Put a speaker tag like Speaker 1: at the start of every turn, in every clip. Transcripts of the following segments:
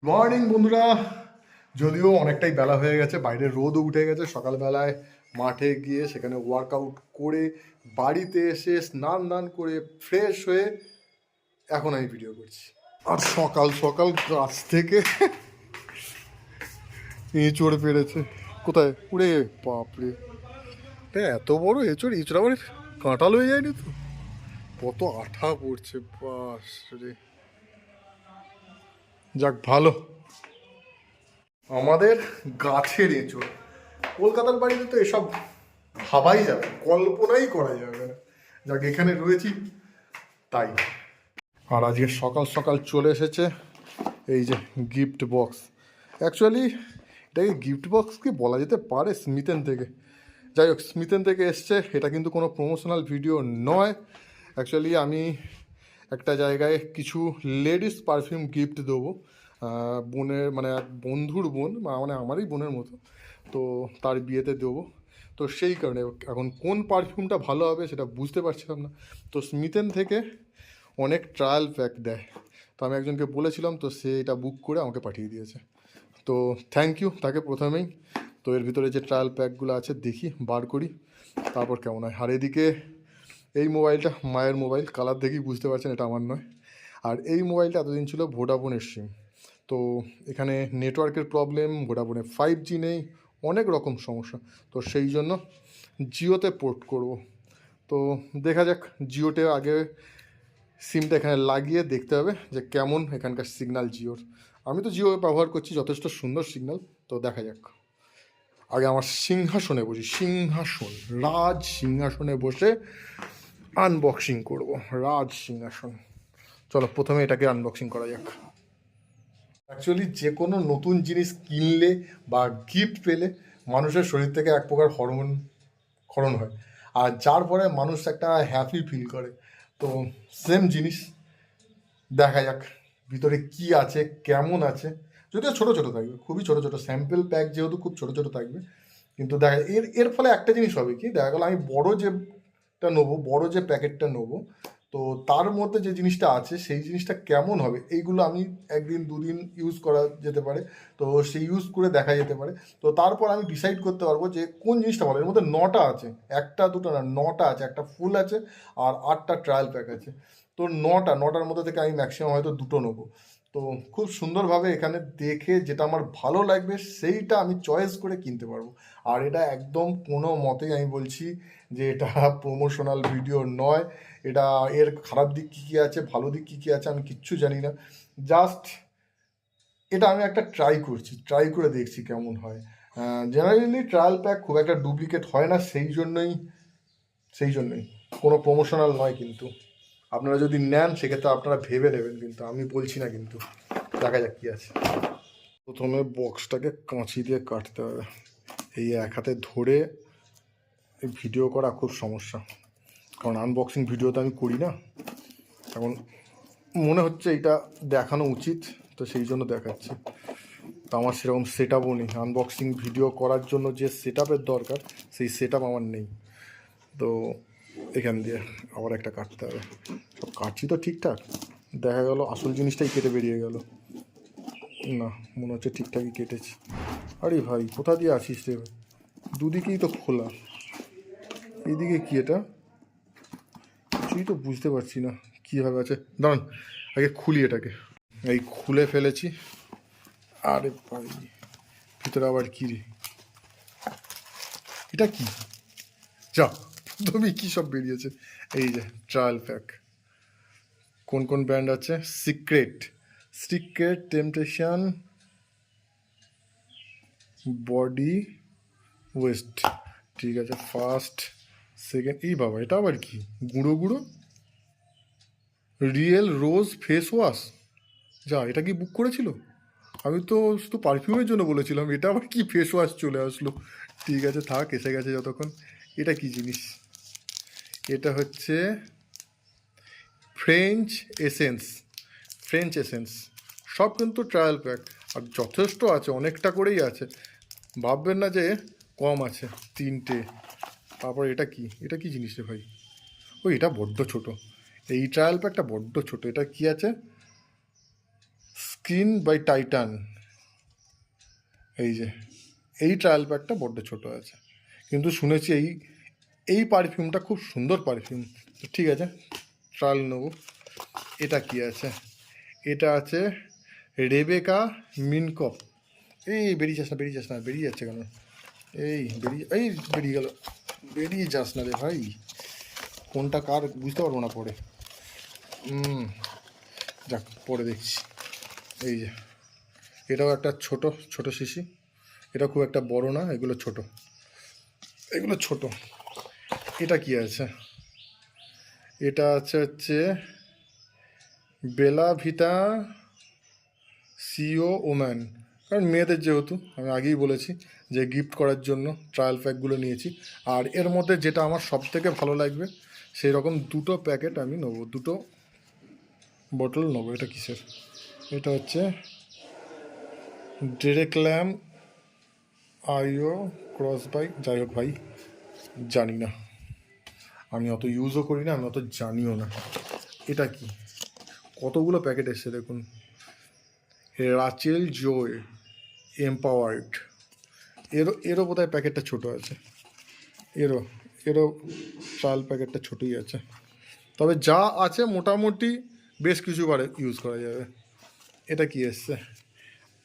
Speaker 1: Morning বন্ধুরা, যদিও অনেকটাই বেলা হয়ে গেছে, বাইরে রোদও উঠে গেছে। সকালবেলায় মাঠে গিয়ে সেখানে ওয়ার্কআউট করে বাড়িতে এসে স্নান দান করে ফ্রেশ হয়ে এখন আমি ভিডিও করছি। আর সকাল সকাল গাছ থেকে এঁচড় পেরেছে। কোথায় উড়ে? বাপরে, এত বড় এঁচড়! এঁচড় আবার কাঁটাল হয়ে যায়নি তো? কত আঠা পড়ছে, বাস রে। যাক ভালো, আমাদের গাছের এঁচড়। কলকাতার বাড়িতে তো এসব ভাবাই যাবে, কল্পনাই করা যাবে না। যাক এখানে রয়েছি তাই। আর আজকে সকাল সকাল চলে এসেছে এই যে গিফট বক্স। অ্যাকচুয়ালি এটাকে গিফট বক্স কি বলা যেতে পারে? স্মিথেন থেকে, যাই হোক, স্মিথেন থেকে এসছে। এটা কিন্তু কোনো প্রমোশনাল ভিডিও নয়। অ্যাকচুয়ালি আমি একটা জায়গায় কিছু লেডিস পারফিউম গিফট দেবো বোনের, মানে এক বন্ধুর বোন, মানে আমারই বোনের মতো। তো তার বিয়েতে দেবো। তো সেই কারণে এখন কোন পারফিউমটা ভালো হবে সেটা বুঝতে পারছিলাম না। তো স্মিথেন থেকে অনেক ট্রায়াল প্যাক দেয়। তো আমি একজনকে বলেছিলাম, তো সে এটা বুক করে আমাকে পাঠিয়ে দিয়েছে। তো থ্যাংক ইউ তাকে প্রথমেই। তো এর ভিতরে যে ট্রায়াল প্যাকগুলো আছে দেখি, বার করি, তারপর কেমন হয়। আর এদিকে এই মোবাইলটা মায়ের মোবাইল, কালার দেখেই বুঝতে পারছেন এটা আমার নয়। আর এই মোবাইলটা এতদিন ছিল ভোডাফোনের সিম। তো এখানে নেটওয়ার্কের প্রবলেম, ভোডাফোনে 5G নেই, অনেক রকম সমস্যা। তো সেই জন্য জিওতে পোর্ট করব। তো দেখা যাক, জিওতে আগে সিমটা এখানে লাগিয়ে দেখতে হবে যে কেমন এখানকার সিগন্যাল জিওর। আমি তো জিও ব্যবহার করছি, যথেষ্ট সুন্দর সিগন্যাল। তো দেখা যাক, আগে আমার সিংহাসনে বসি, সিংহাসন, রাজ সিংহাসনে বসে আনবক্সিং করব, রাজ সিংহাসন। চলো প্রথমে এটাকে আনবক্সিং করা যাক। অ্যাকচুয়ালি যে কোনো নতুন জিনিস কিনলে বা গিফট পেলে মানুষের শরীর থেকে এক প্রকার হরমোন ক্ষরণ হয়, আর যার পরে মানুষ একটা হ্যাপি ফিল করে। তো সেম জিনিস, দেখা যাক ভিতরে কি আছে, কেমন আছে। যদিও ছোটো ছোটো থাকবে, খুবই ছোটো ছোটো স্যাম্পল প্যাক, যেহেতু খুব ছোটো ছোটো থাকবে। কিন্তু দেখা এর এর ফলে একটা জিনিস হবে কি, দেখা গেলো আমি বড় যেটা নেবো, বড় যে প্যাকেটটা নেবো, তো তার মধ্যে যে জিনিসটা আছে সেই জিনিসটা কেমন হবে, এইগুলো আমি একদিন দুদিন ইউজ করা যেতে পারে। তো সেই ইউজ করে দেখা যেতে পারে। তো তারপর আমি ডিসাইড করতে পারবো যে কোন জিনিসটা ভালো। এর মধ্যে 9টা আছে, একটা দুটো না, 9টা আছে। একটা ফুল আছে আর 8টা ট্রায়াল প্যাক আছে। তো 9টার মধ্যে থেকে আমি ম্যাক্সিমাম হয়তো দুটো নেবো। তো খুব সুন্দরভাবে এখানে দেখে যেটা আমার ভালো লাগবে সেইটা আমি চয়েস করে কিনতে পারবো। আর এটা একদম কোনো মতেই আমি বলছি যে এটা প্রমোশনাল ভিডিও নয়। এটা এর খারাপ দিক কী কী আছে, ভালো দিক কী কী আছে আমি কিচ্ছু জানি না। জাস্ট এটা আমি একটা ট্রাই করছি, ট্রাই করে দেখছি কেমন হয়। জেনারেলি ট্রায়াল প্যাক খুব একটা ডুপ্লিকেট হয় না, সেই জন্যই কোনো প্রমোশনাল নয়। কিন্তু আপনারা যদি নেন সেক্ষেত্রে আপনারা ভেবে নেবেন, কিন্তু আমি বলছি না। কিন্তু দেখা যাক কী আছে। প্রথমে বক্সটাকে কাঁচি দিয়ে কাটতে হবে। এই এক হাতে ধরে ভিডিও করা খুব সমস্যা, কারণ আনবক্সিং ভিডিও তো আমি করি না। এখন মনে হচ্ছে এটা দেখানো উচিত, তো সেই জন্য দেখাচ্ছি। তো আমার সেরকম সেট আপও নেই, আনবক্সিং ভিডিও করার জন্য যে সেট আপের দরকার সেই সেট আপ আমার নেই। তো এখান দিয়ে আবার একটা কাটতে হবে। সব কাটছি তো ঠিকঠাক, দেখা গেল আসল জিনিসটাই কেটে বেরিয়ে গেল। না, মনে হচ্ছে ঠিকঠাকই কেটেছি। আরে ভাই, কোথা দিয়ে আসিস রে? দুদিকেই তো খোলা, এইদিকে কি এটা? কিছুই তো বুঝতে পারছি না কীভাবে আছে। দাঁড়ান, আগে খুলি এটাকে। এই খুলে ফেলেছি। আরে ভাই, ভিতরে আবার কী রে? এটা কি? যা, তুমি কী সব বেরিয়েছে? এই যে ট্রায়াল প্যাক। কোন কোন ব্র্যান্ড আছে? Secret, temptation, body West. ঠিক আছে, ফার্স্ট, সেকেন্ড। এই বাবা, এটা আবার কি? গুঁড়ো গুঁড়ো রিয়েল রোজ ফেস ওয়াশ। যা, এটা কি বুক করেছিল? আমি তো শুধু পারফিউমের জন্য বলেছিলাম, এটা আবার কি ফেস ওয়াশ চলে আসলো? ঠিক আছে থাক, এসে গেছে যতক্ষণ। এটা কি জিনিস? এটা হচ্ছে ফ্রেঞ্চ এসেন্স, ফ্রেঞ্চ এসেন্স। সব কিন্তু ট্রায়াল প্যাক, আর যথেষ্ট আছে, অনেকটা করেই আছে। ভাববেন না যে কম আছে, 3টে। তারপর এটা কি? এটা কি জিনিস রে ভাই? ও, এটা বড্ড ছোট। এই ট্রায়াল প্যাকটা বড্ড ছোট। এটা কি আছে? স্কিন বাই টাইটান, এই যে এই ট্রায়াল প্যাকটা বড্ড ছোট আছে, কিন্তু শুনেছি এই এই পারফিউমটা খুব সুন্দর পারফিউম। তো ঠিক আছে, ট্রায়াল নেবো। এটা কি আছে? এটা আছে রেবেকা মিনকপ। এই বেরিয়ে যাস না, বেরিয়ে যাস না, বেরিয়ে যাচ্ছে কেন? এই বেরিয়ে গেল। বেরিয়ে যাস না রে ভাই, কোনটা কার বুঝতে পারবো না পরে। যাক, পরে দেখছি। এই যে এটাও একটা ছোট ছোট শিশি, এটা খুব একটা বড় না, এগুলো ছোট, এগুলো ছোট। এটা কি আছে? এটা আছে হচ্ছে বেলা ভিটা সিও ওম্যান। কারণ মেয়েদের যেহেতু, আমি আগেই বলেছি যে গিফট করার জন্য ট্রায়াল প্যাকগুলো নিয়েছি। আর এর মধ্যে যেটা আমার সব থেকে ভালো লাগবে সেই রকম দুটো প্যাকেট আমি নেবো, দুটো বোতল নেবো। এটা কিসের? এটা হচ্ছে ডেরেক্ল্যাম আইও ক্রস বাইক, যাই হোক ভাই জানি না, আমি অত ইউজও করি না, আমি অত জানিও না। এটা কি? কতগুলো প্যাকেট এসছে দেখুন। রাচেল জোয় এম্পাওয়ার্ড, এরও বোধহয় প্যাকেটটা ছোটো আছে। এরও ট্রায়াল প্যাকেটটা ছোটোই আছে, তবে যা আছে মোটামুটি বেশ কিছু বারে ইউজ করা যাবে। এটা কি এসছে?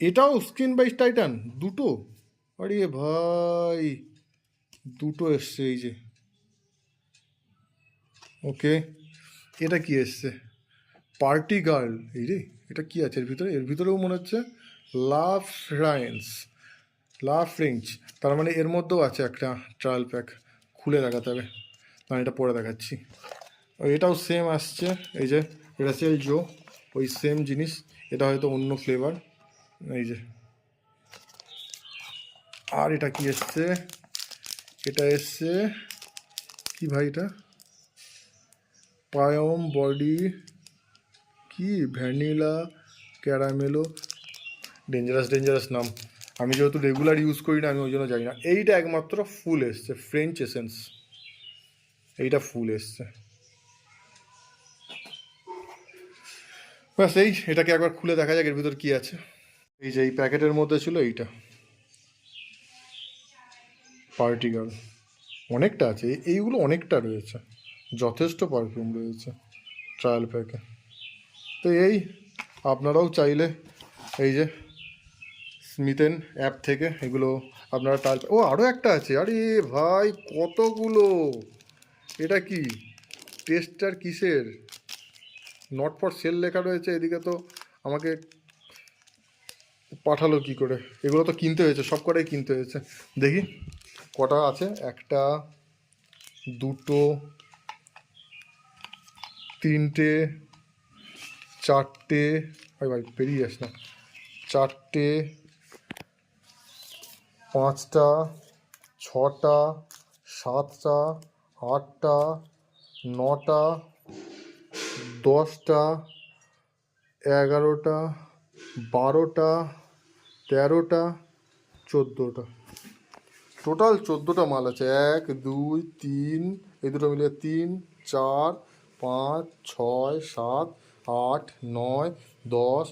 Speaker 1: এটাও স্কিন বাই টাইটান, দুটো। আরে ভাই, দুটো এসছে, এই যে। ওকে, এটা কি এসছে? Party girl. এই রে, এটা কি আছে এর ভিতরে? এর ভিতরেও মনে হচ্ছে লাভ ফ্রান্স, লাভ ফ্রেঞ্চ। তার মানে এর মধ্যেও আছে একটা ট্রায়াল প্যাক, খুলে দেখাতে হবে, আমি এটা পরে দেখাচ্ছি। এটাও সেম আসছে, এই যে রেসেল জো, ওই সেম জিনিস, এটা হয়তো অন্য ফ্লেভার। এই যে, আর এটা কি এসছে? এটা এসছে কি ভাই? এটা পায়ম বডি কি ভ্যানিলা ক্যারামেলো, ডেঞ্জারাস নাম। আমি যেহেতু রেগুলার ইউজ করি না, আমি ওই জন্য জানি না। এইটা একমাত্র ফুল এসছে, ফ্রেঞ্চ এসেন্স, এইটা ফুল এসছে। ব্যাস, এটাকে একবার খুলে দেখা যাক এর ভিতর কি আছে। এই যে এই প্যাকেটের মধ্যে ছিল এইটা, পার্টি গার্ল। অনেকটা আছে, এইগুলো অনেকটা রয়েছে, যথেষ্ট পারফিউম রয়েছে ট্রায়াল প্যাকে। তো আপনারাও চাইলে এই যে স্মিথেন অ্যাপ থেকে এগুলো আপনারা ট্রায়াল, ও আরও একটা আছে, আরে ভাই কতগুলো! এটা কি টেস্টার কিসের? নট ফর সেল লেখা রয়েছে এদিকে, তো আমাকে পাঠালো কি করে? এগুলো তো কিনতে হয়েছে, সব কটাই কিনতে হয়েছে। দেখি কটা আছে, একটা, দুটো, তিনটে, চারটে, ভাই ভাই বেরিয়ে যাস না, চারটে, পাঁচটা, ছটা, সাতটা, আটটা, নটা, 10টা, 11টা, 12টা, 13টা, 14টা, টোটাল 14টা মাল আছে। 1 2 3, এই দুটো মিলে 3 4 5 6 7 8 9 10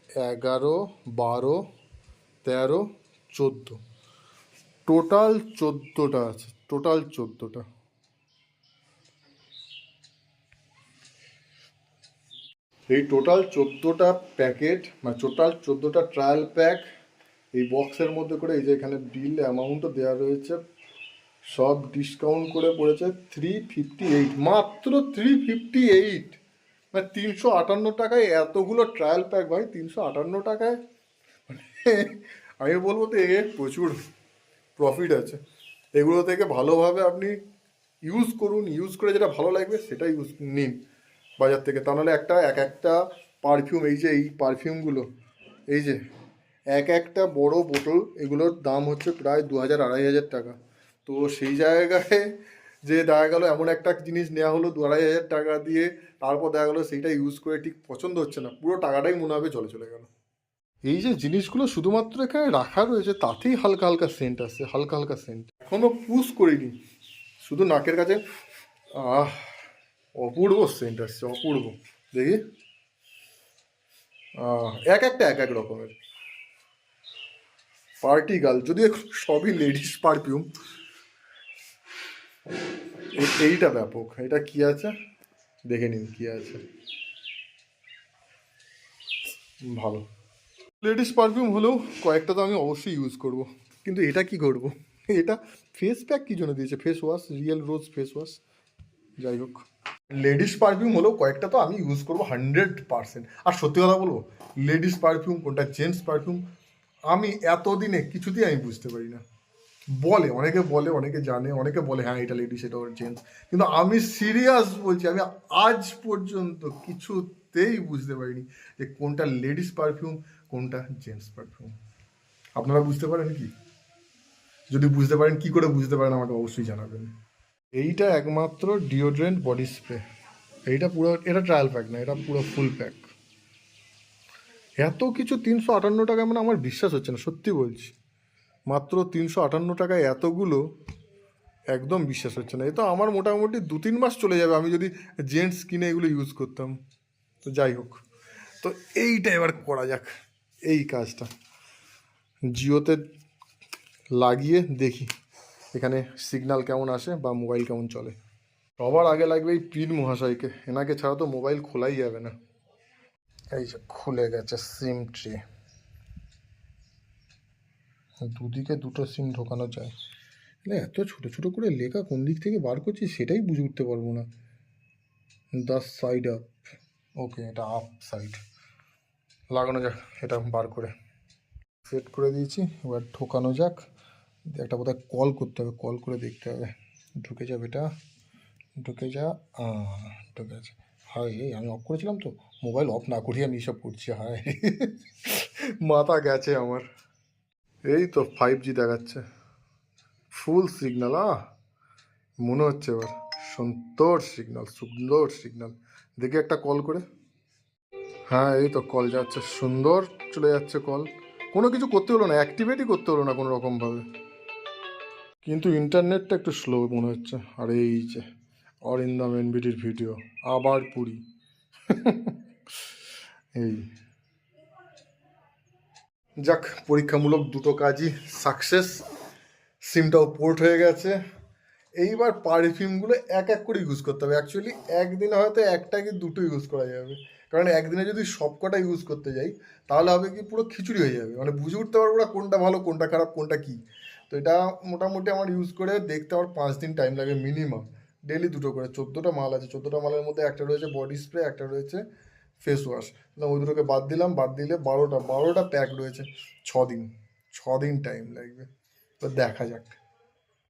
Speaker 1: 11 12 13 14, টোটাল 14টা আছে, টোটাল 14টা। এই টোটাল 14টা প্যাকেট, মানে টোটাল 14টা ট্রায়াল প্যাক এই বক্সের মধ্যে করে, এই যে এখানে বিল অ্যামাউন্টও দেওয়া রয়েছে, সব ডিসকাউন্ট করে পড়েছে 358, মাত্র 358, মানে 358 টাকায় এতগুলো ট্রায়াল প্যাক ভাই, 358 টাকায়। মানে আমি বলবো তো প্রচুর প্রফিট আছে এগুলো থেকে। ভালোভাবে আপনি ইউজ করুন, ইউজ করে যেটা ভালো লাগবে সেটা ইউজ নিন বাজার থেকে। তা নাহলে একটা পারফিউম, এই যে এই পারফিউমগুলো, এই যে একটা বড় বোতল, এগুলোর দাম হচ্ছে প্রায় 2000-2500 টাকা। তো সেই জায়গায় যে দেখা গেলো এমন একটা জিনিস নেওয়া হলো 2500 টাকা দিয়ে, তারপর দেখা গেলো সেইটা ইউজ করে ঠিক পছন্দ হচ্ছে না, পুরো টাকাটাই মনে হবে চলে গেল। এই যে জিনিসগুলো শুধুমাত্র এখানে রাখা রয়েছে, তাতেই হালকা হালকা সেন্ট আসছে, হালকা হালকা সেন্ট, এখনো পুশ করিনি, শুধু নাকের কাছে। অপূর্ব সেন্ট আসছে, অপূর্ব। দেখি, এক একটা এক এক রকমের পার্টি গার্ল, যদিও সবই লেডিস পারফিউম। এইটা ব্যাপক, এটা কি আছে দেখে নিন কি আছে। ভালো লেডিস পারফিউম হলেও কয়েকটা তো আমি অবশ্যই ইউজ করব, কিন্তু এটা কি করব, এটা ফেস প্যাক কি জন্য দিয়েছে, ফেস ওয়াশ, রিয়েল রোজ ফেস ওয়াশ। যাই হোক, লেডিস পারফিউম হলেও কয়েকটা তো আমি ইউজ করবো 100%। আর সত্যি কথা বলবো, লেডিস পারফিউম কোনটা জেন্টস পারফিউম আমি এতদিনে কিছুতেই আমি বুঝতে পারি না। বলে অনেকে, বলে অনেকে জানে, অনেকে বলে হ্যাঁ এটা লেডিস এটা জেন্টস, কিন্তু আমি সিরিয়াস বলছি, আমি আজ পর্যন্ত কিছুতেই বুঝতে পারিনি যে কোনটা লেডিস পারফিউম কোনটা জেন্টস পারফিউম। আপনারা বুঝতে পারেন কি? যদি বুঝতে পারেন, কি করে বুঝতে পারেন আমাকে অবশ্যই জানাবেন। এইটা একমাত্র ডিওড্রেন্ট বডি স্প্রে, এইটা পুরো, এটা ট্রায়াল প্যাক না, এটা পুরো ফুল প্যাক। এত কিছু 358 টাকা, মানে আমার বিশ্বাস হচ্ছে না, সত্যি বলছি, মাত্র 358 টাকায় এতগুলো, একদম বিশ্বাস হচ্ছে না। এ তো আমার মোটামুটি 2-3 মাস চলে যাবে আমি যদি জেন্টস কিনে এগুলো ইউজ করতাম। তো যাই হোক, তো এইটা এবার করা যাক, এই কাজটা জিওতে লাগিয়ে দেখি এখানে সিগন্যাল কেমন আসে বা মোবাইল কেমন চলে। সবার আগে লাগবে এই পীর মহাশয়কে, এনাকে ছাড়া তো মোবাইল খোলাই যাবে না। এই যে খুলে গেছে সিম ট্রি, দুদিকে দুটো সিম ঢোকানো যায়। না এত ছোটো ছোটো করে লেখা কোন দিক থেকে বার করছি সেটাই বুঝে উঠতে পারবো না। দ্য সাইড আপ, ওকে এটা আপ সাইড, লাগানো যাক এটা বার করে, সেট করে দিয়েছি। এবার ঢোকানো যাক, একটা বোধহয় কল করতে হবে, কল করে দেখতে হবে। ঢুকে যাবে এটা, ঢুকে যা, ঢুকে আছে। হায় এই আমি অফ করেছিলাম তো, মোবাইল অফ না করিয়ে আমি এসব করছি, হায় মাথা গেছে আমার। এই তো 5G দেখাচ্ছে, ফুল সিগন্যাল। মনে হচ্ছে এবার সুন্দর সিগন্যাল, সুন্দর সিগন্যাল। দেখি একটা কল করে, হ্যাঁ এই তো কল যাচ্ছে, সুন্দর চলে যাচ্ছে কল। কোনো কিছু করতে হলো না, অ্যাক্টিভেটই করতে হলো না কোনো রকমভাবে, কিন্তু ইন্টারনেটটা একটু স্লো মনে হচ্ছে। আর এই যে অরিন্দম এনবিটির ভিডিও, আবার পুরী এই যাক, পরীক্ষামূলক দুটো কাজই সাকসেস, সিমটাও পোর্ট হয়ে গেছে। এইবার পারফিউমগুলো এক এক করে ইউজ করতে হবে। অ্যাকচুয়ালি একদিনে হয়তো একটা কি দুটো ইউজ করা যাবে, কারণ একদিনে যদি সব কটা ইউজ করতে যাই তাহলে হবে কি পুরো খিচুড়ি হয়ে যাবে, মানে বুঝে উঠতে পারবো না কোনটা ভালো কোনটা খারাপ কোনটা কী। তো এটা মোটামুটি আমার ইউজ করে দেখতে আমার 5 দিন টাইম লাগে মিনিমাম। ডেলি দুটো করে, 14টা মাল আছে, 14টা মালের মধ্যে একটা রয়েছে বডি স্প্রে, একটা রয়েছে ফেস ওয়াশ। ওই দুটোকে বাদ দিলাম, বাদ দিলে 12টা প্যাক রয়েছে। 6 দিন, 6 দিন টাইম লাগবে, তো দেখা যাক।